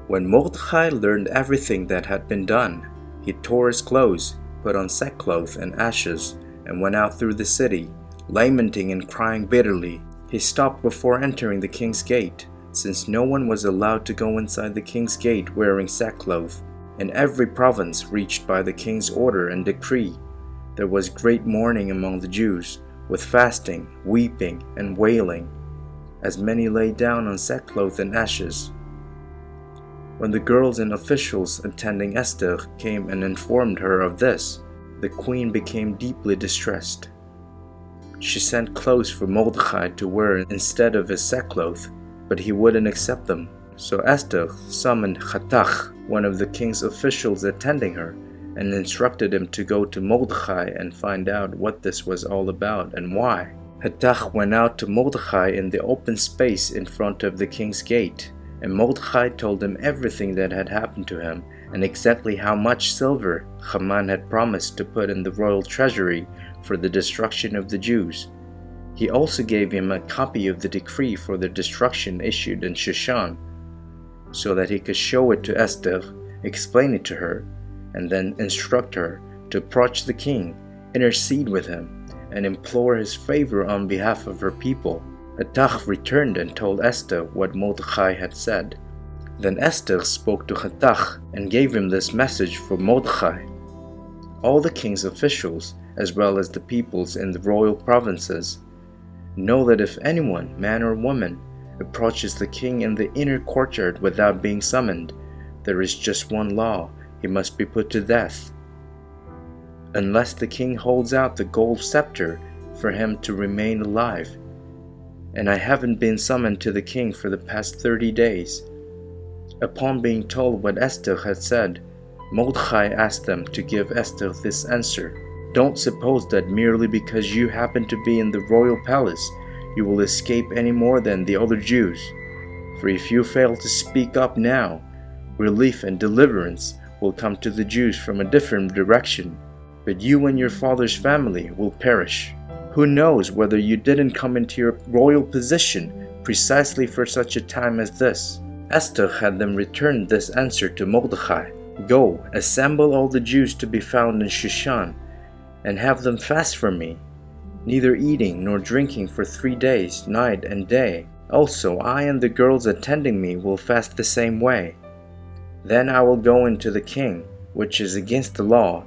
When Mordekhai learned everything that had been done, he tore his clothes, put on sackcloth and ashes, and went out through the city, lamenting and crying bitterly. He stopped before entering the king's gate, since no one was allowed to go inside the king's gate wearing sackcloth. In every province reached by the king's order and decree, there was great mourning among the Jews, with fasting, weeping, and wailing, as many lay down on sackcloth and ashes. When the girls and officials attending Esther came and informed her of this, the queen became deeply distressed. She sent clothes for Mordekhai to wear instead of his sackcloth, but he wouldn't accept them. So Esther summoned Hatakh, one of the king's officials attending her, and instructed him to go to Mordekhai and find out what this was all about and why. Hatakh went out to Mordekhai in the open space in front of the king's gate, and Mordekhai told him everything that had happened to him and exactly how much silver Haman had promised to put in the royal treasury for the destruction of the Jews. He also gave him a copy of the decree for their destruction issued in Shushan, so that he could show it to Esther, explain it to her, and then instruct her to approach the king, intercede with him, and implore his favor on behalf of her people. Hatakh returned and told Esther what Mordekhai had said. Then Esther spoke to Hatakh and gave him this message for Mordekhai. All the king's officials, as well as the peoples in the royal provinces, know that if anyone, man or woman, approaches the king in the inner courtyard without being summoned, there is just one law: he must be put to death, unless the king holds out the gold scepter for him to remain alive. And I haven't been summoned to the king for the past 30 days. Upon being told what Esther had said, Mordekhai asked them to give Esther this answer: "Don't suppose that merely because you happen to be in the royal palace, you will escape any more than the other Jews. For if you fail to speak up now, relief and deliverance will come to the Jews from a different direction, but you and your father's family will perish. Who knows whether you didn't come into your royal position precisely for such a time as this?" Esther had them return this answer to Mordekhai: "Go, assemble all the Jews to be found in Shushan, and have them fast for me, neither eating nor drinking for 3 days, night and day. Also I and the girls attending me will fast the same way. Then I will go into the king, which is against the law,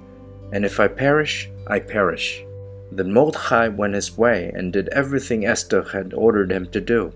and if I perish, I perish." Then Mordekhai went his way and did everything Esther had ordered him to do.